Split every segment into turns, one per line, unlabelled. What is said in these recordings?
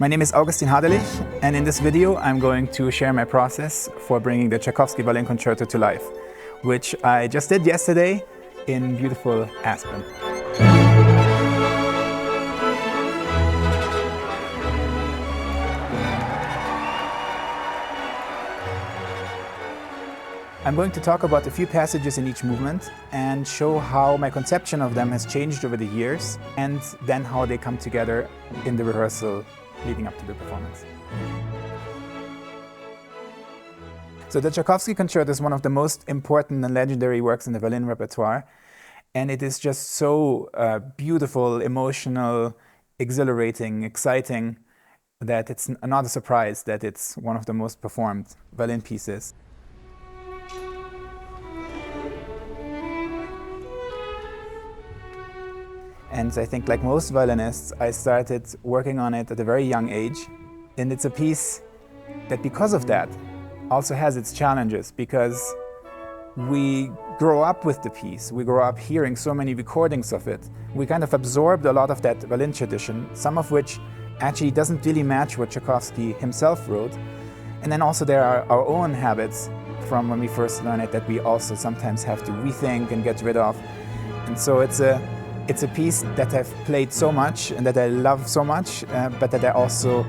My name is Augustin Hadelich, and in this video I'm going to share my process for bringing the Tchaikovsky Violin Concerto to life, which I just did yesterday in beautiful Aspen. I'm going to talk about a few passages in each movement and show how my conception of them has changed over the years, and then how they come together in the rehearsal leading up to the performance. So the Tchaikovsky Concerto is one of the most important and legendary works in the violin repertoire, and it is just so beautiful, emotional, exhilarating, exciting, that it's not a surprise that it's one of the most performed violin pieces. And I think, like most violinists, I started working on it at a very young age. And it's a piece that, because of that, also has its challenges, because we grow up with the piece. We grow up hearing so many recordings of it. We kind of absorbed a lot of that violin tradition, some of which actually doesn't really match what Tchaikovsky himself wrote. And then also there are our own habits from when we first learn it that we also sometimes have to rethink and get rid of. And so it's a piece that I've played so much and that I love so much, but that I also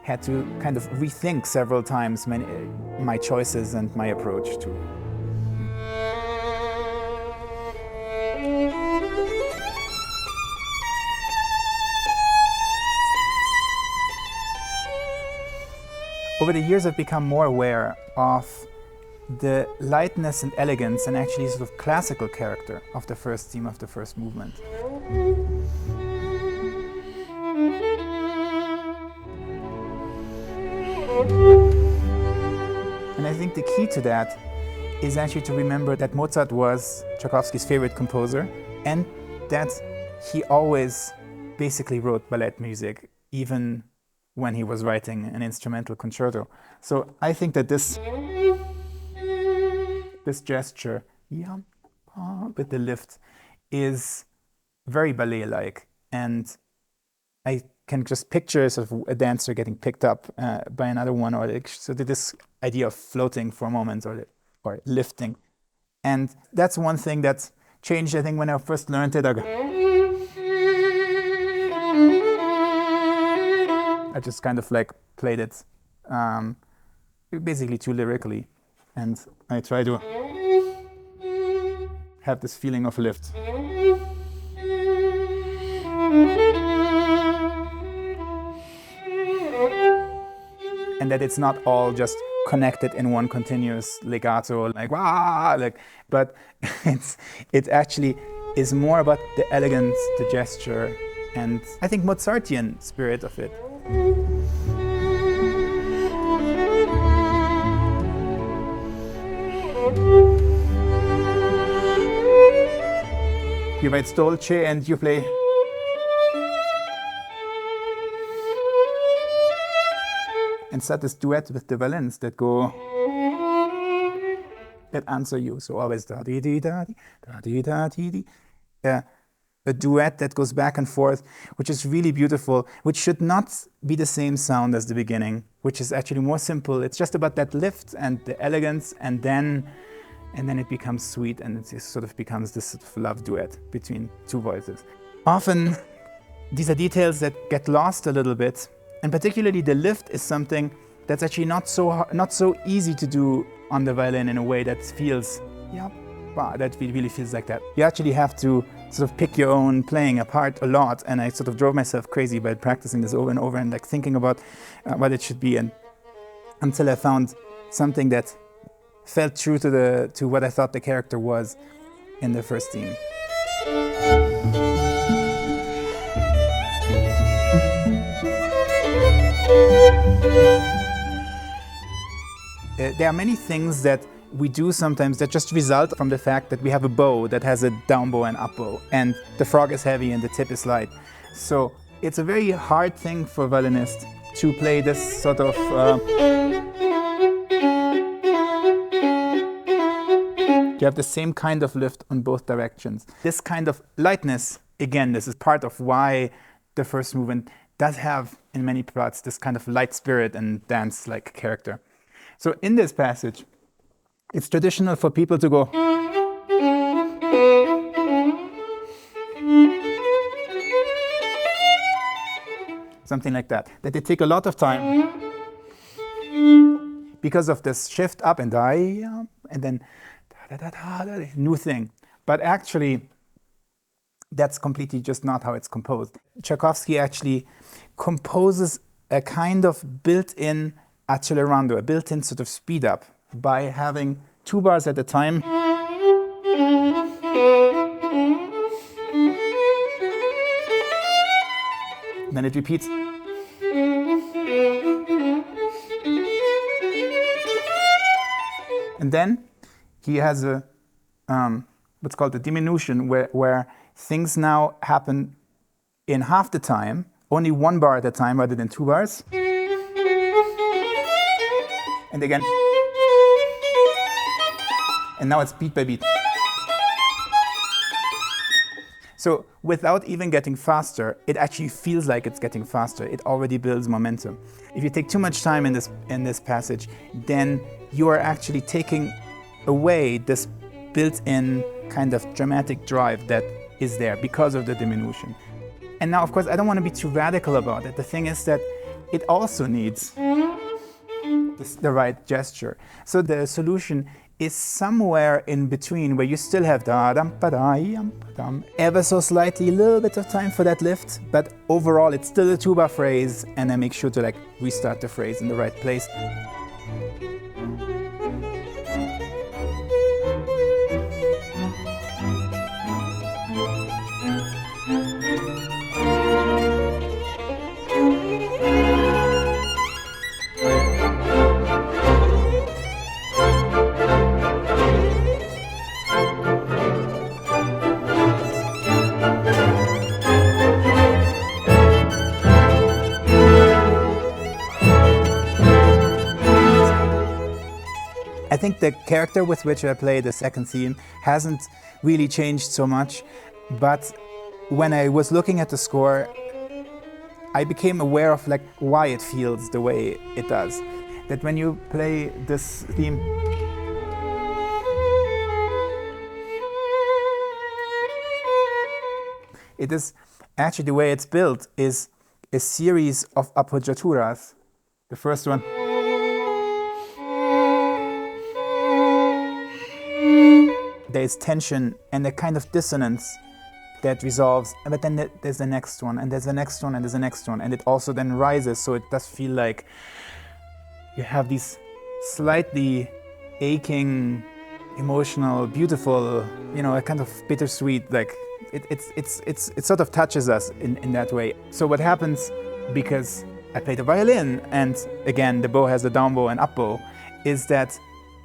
had to kind of rethink several times my choices and my approach to. Over the years, I've become more aware of the lightness and elegance and actually sort of classical character of the first theme of the first movement. And I think the key to that is actually to remember that Mozart was Tchaikovsky's favorite composer, and that he always basically wrote ballet music, even when he was writing an instrumental concerto. So I think that this gesture, with the lift, is very ballet-like, and I can just picture sort of a dancer getting picked up by another one, or so this idea of floating for a moment, or lifting. And that's one thing that changed, I think, when I first learned it. I just kind of like played it basically too lyrically, and I try to have this feeling of lift. And that it's not all just connected in one continuous legato, like wah, but it actually is more about the elegance, the gesture, and I think Mozartian spirit of it. You write dolce and you play. And start this duet with the violins that answer you. So always da-dee-dee-da-dee, da-dee-da-dee-dee. A duet that goes back and forth, which is really beautiful, which should not be the same sound as the beginning, which is actually more simple. It's just about that lift and the elegance, and then it becomes sweet, and it sort of becomes this sort of love duet between two voices. Often, these are details that get lost a little bit, and particularly the lift is something that's actually not so easy to do on the violin in a way that feels, that really feels like that. You actually have to sort of pick your own playing apart a lot, and I sort of drove myself crazy by practicing this over and over and like thinking about what it should be, and until I found something that felt true to what I thought the character was in the first theme. There are many things that we do sometimes that just result from the fact that we have a bow that has a down bow and up bow, and the frog is heavy and the tip is light. So it's a very hard thing for a violinist to play this sort of you have the same kind of lift on both directions. This kind of lightness, again, this is part of why the first movement does have, in many parts, this kind of light spirit and dance-like character. So in this passage, it's traditional for people to go something like that. That they take a lot of time because of this shift up and then new thing. But actually, that's completely just not how it's composed. Tchaikovsky actually composes a kind of built-in accelerando, a built-in sort of speed up by having 2 bars at a time. Then it repeats. And then he has a what's called a diminution, where things now happen in half the time, only 1 bar at a time rather than 2 bars. And again. And now it's beat by beat. So without even getting faster, it actually feels like it's getting faster. It already builds momentum. If you take too much time in this passage, then you are actually taking away this built-in kind of dramatic drive that is there because of the diminution. And now, of course, I don't want to be too radical about it. The thing is that it also needs the right gesture. So the solution is somewhere in between, where you still have da-dum-ba-da-yum-ba-dum, ever so slightly, a little bit of time for that lift, but overall it's still a 2-bar phrase, and then make sure to restart the phrase in the right place. I think the character with which I play the second theme hasn't really changed so much, but when I was looking at the score, I became aware of why it feels the way it does. That when you play this theme, it is actually, the way it's built is a series of appoggiaturas. The first one. There's tension and a kind of dissonance that resolves, but then there's the next one, and there's the next one, and there's the next one, and it also then rises, so it does feel like you have these slightly aching, emotional, beautiful, a kind of bittersweet, it sort of touches us in that way. So what happens, because I play the violin, and again the bow has a down bow and up bow, is that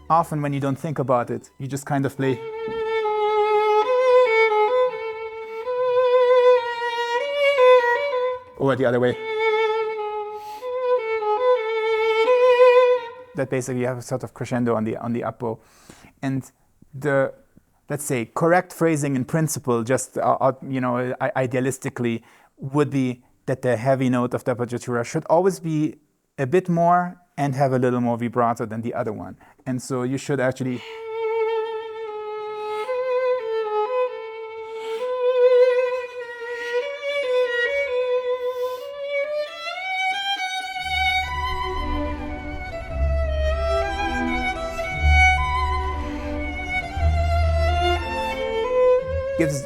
often when you don't think about it, you just kind of play. Or the other way. That basically you have a sort of crescendo on the up bow. And the, let's say, correct phrasing in principle, just idealistically, would be that the heavy note of the appoggiatura should always be a bit more and have a little more vibrato than the other one. And so you should actually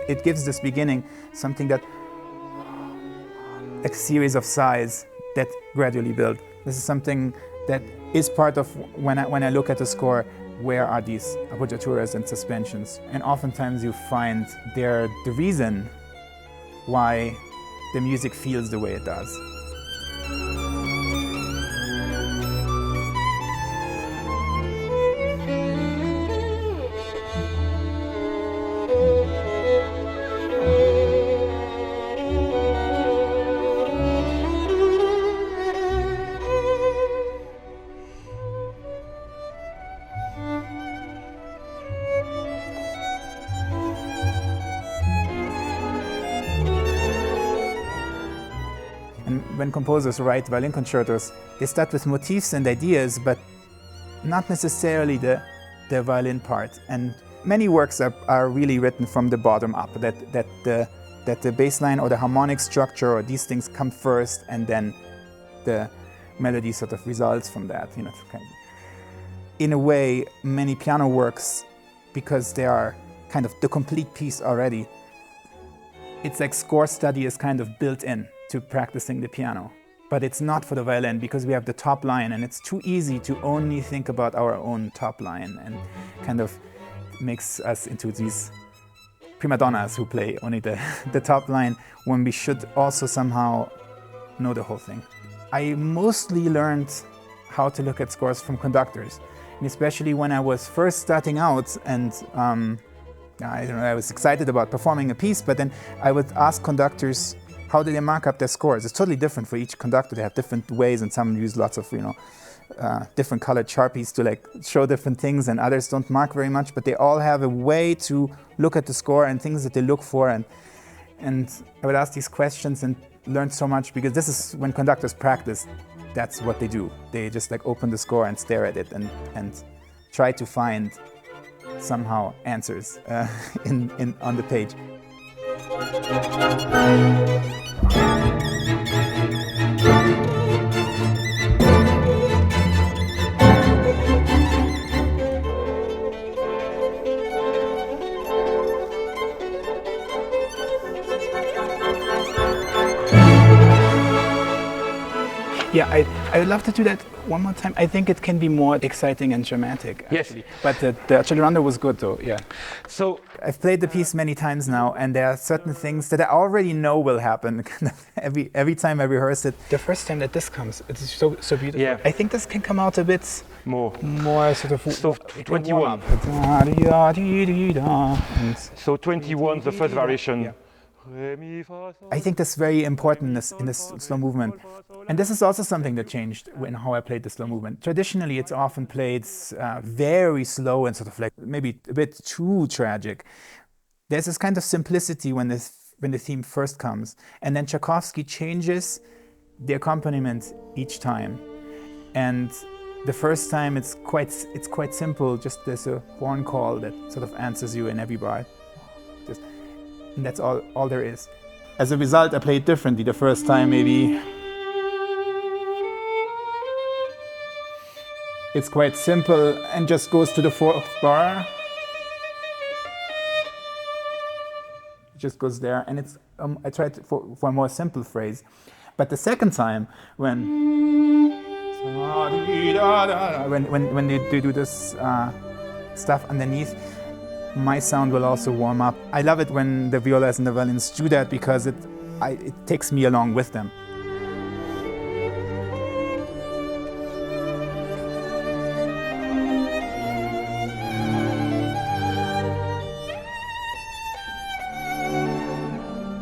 it gives this beginning something that a series of sighs that gradually build. This is something that is part of when I look at the score, where are these appoggiaturas and suspensions? And oftentimes you find they're the reason why the music feels the way it does. when composers write violin concertos, they start with motifs and ideas, but not necessarily the violin part. And many works are really written from the bottom up, that the bass line or the harmonic structure or these things come first, and then the melody sort of results from that. In a way, many piano works, because they are kind of the complete piece already, it's like score study is kind of built in to practicing the piano. But it's not for the violin, because we have the top line, and it's too easy to only think about our own top line, and kind of makes us into these prima donnas who play only the top line, when we should also somehow know the whole thing. I mostly learned how to look at scores from conductors, and especially when I was first starting out, and I was excited about performing a piece, but then I would ask conductors, how do they mark up their scores? It's totally different for each conductor. They have different ways, and some use lots of different colored Sharpies to like show different things, and others don't mark very much, but they all have a way to look at the score and things that they look for. And I would ask these questions and learn so much, because this is when conductors practice, that's what they do. They just like open the score and stare at it and try to find somehow answers on the page. Yeah, I would love to do that one more time. I think it can be more exciting and dramatic, actually. Yes. But the accelerando was good, though, yeah. So I've played the piece many times now, and there are certain things that I already know will happen every time I rehearse it. The first time that this comes, it's so beautiful. Yeah. I think this can come out a bit more sort of... So 21.
So 21, the first variation.
Yeah. I think that's very important in this slow movement. And this is also something that changed in how I played the slow movement. Traditionally, it's often played very slow and sort of like maybe a bit too tragic. There's this kind of simplicity when the theme first comes. And then Tchaikovsky changes the accompaniment each time. And the first time it's quite simple, just there's a horn call that sort of answers you in every bar. And that's all there is. As a result, I played differently. The first time, maybe it's quite simple and just goes to the fourth bar. It just goes there, and it's. I tried for a more simple phrase, but the second time, when they do this stuff underneath, my sound will also warm up. I love it when the violas and the violins do that, because it takes me along with them.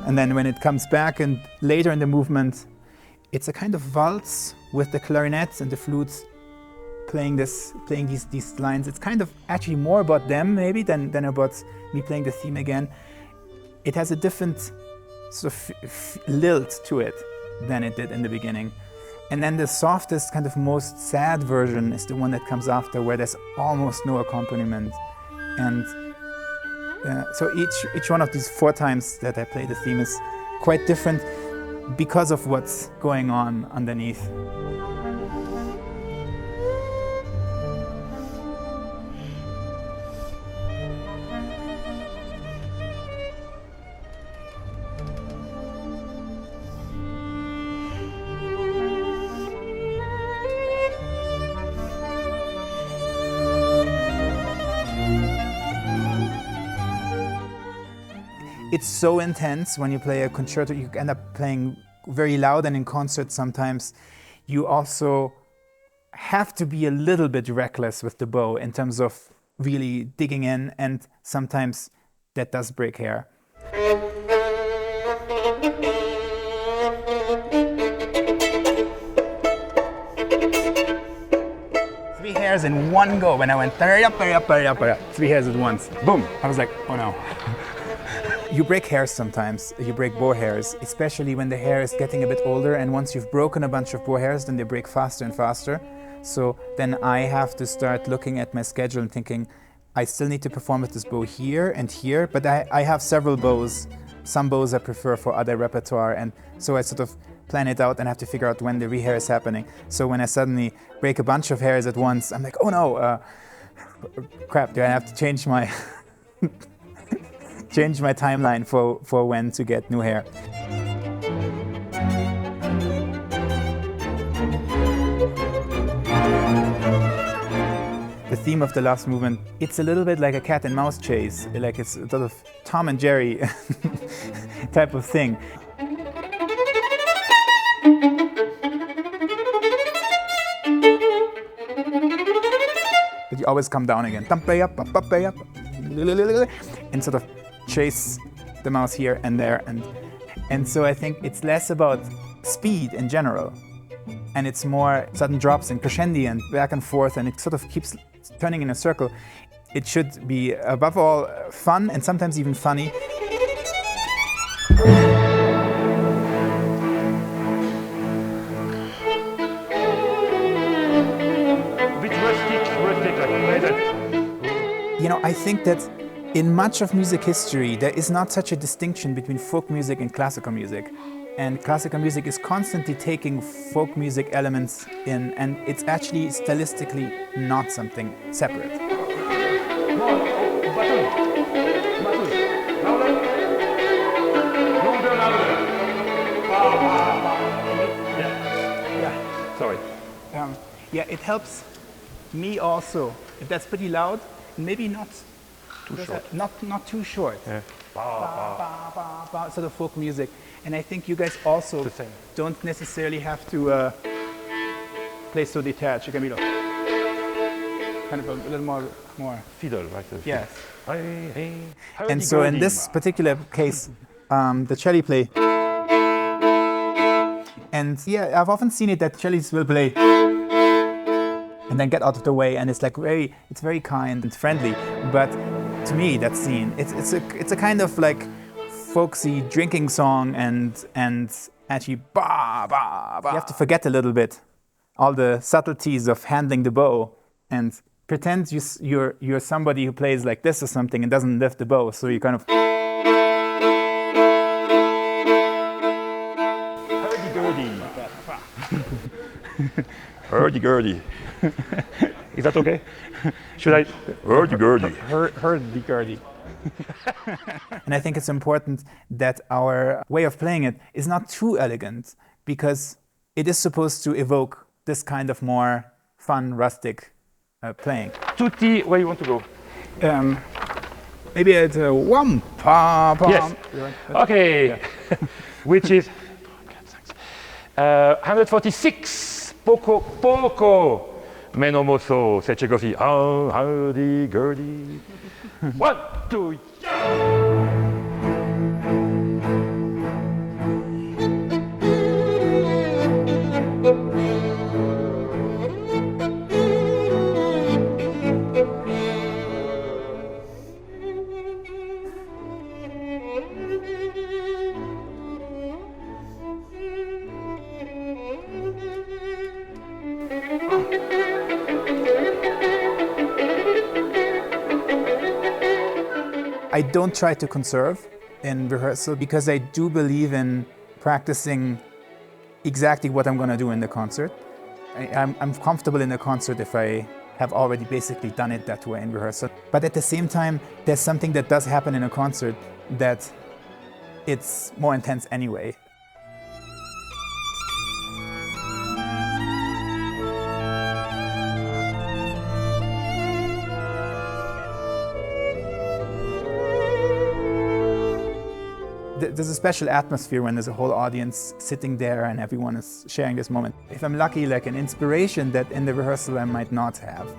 And then when it comes back and later in the movement, it's a kind of waltz with the clarinets and the flutes playing these lines. It's kind of actually more about them maybe than about me playing the theme again. It has a different sort of lilt to it than it did in the beginning. And then the softest, kind of most sad version is the one that comes after, where there's almost no accompaniment. And so each one of these 4 times that I play the theme is quite different because of what's going on underneath. It's so intense when you play a concerto. You end up playing very loud, and in concerts sometimes you also have to be a little bit reckless with the bow in terms of really digging in, and sometimes that does break hair. 3 hairs in one go. When I went 3 hairs at once. Boom! I was like, oh no. You break hairs sometimes, you break bow hairs, especially when the hair is getting a bit older, and once you've broken a bunch of bow hairs, then they break faster and faster. So then I have to start looking at my schedule and thinking, I still need to perform with this bow here and here, but I have several bows. Some bows I prefer for other repertoire, and so I sort of plan it out and have to figure out when the rehair is happening. So when I suddenly break a bunch of hairs at once, I'm like, oh no, crap, do I have to change my change my timeline for when to get new hair. The theme of the last movement, it's a little bit like a cat and mouse chase, like it's a sort of Tom and Jerry type of thing. But you always come down again, and sort of chase the mouse here and there. And so I think it's less about speed in general, and it's more sudden drops and crescendi and back and forth, and it sort of keeps turning in a circle. It should be, above all, fun and sometimes even funny. You know, I think that in much of music history, there is not such a distinction between folk music and classical music. And classical music is constantly taking folk music elements in, and it's actually stylistically not something separate.
Sorry.
Yeah, it helps me also. If that's pretty loud, maybe not
Too short.
Not too short.
Yeah.
Sort of folk music. And I think you guys also don't necessarily have to play so detached. You can be like, kind of a little more
Fiddle, right?
Yes.
Hey.
And so in this particular case, the cello play. And yeah, I've often seen it that cellists will play and then get out of the way, and it's like it's very kind and friendly. But to me, that scene, it's a kind of like folksy drinking song, and actually ba ba ba. You have to forget a little bit all the subtleties of handling the bow and pretend you're somebody who plays like this or something and doesn't lift the bow. So you kind of
hurdy-gurdy. Hurdy-gurdy. Is that okay? Should I? Hurdy-gurdy.
Hurdy-gurdy. And I think it's important that our way of playing it is not too elegant, because it is supposed to evoke this kind of more fun, rustic playing.
Tutti, where you want to go?
Maybe it's a wham pa pa.
Yes. Okay. Yeah. Which is 146. Poco. Meno moso, c'est Tchaikovsky. Hurdy-gurdy. 1, 2,
I don't try to conserve in rehearsal, because I do believe in practicing exactly what I'm going to do in the concert. I'm comfortable in the concert if I have already basically done it that way in rehearsal. But at the same time, there's something that does happen in a concert that it's more intense anyway. There's a special atmosphere when there's a whole audience sitting there and everyone is sharing this moment. If I'm lucky, like an inspiration that in the rehearsal I might not have.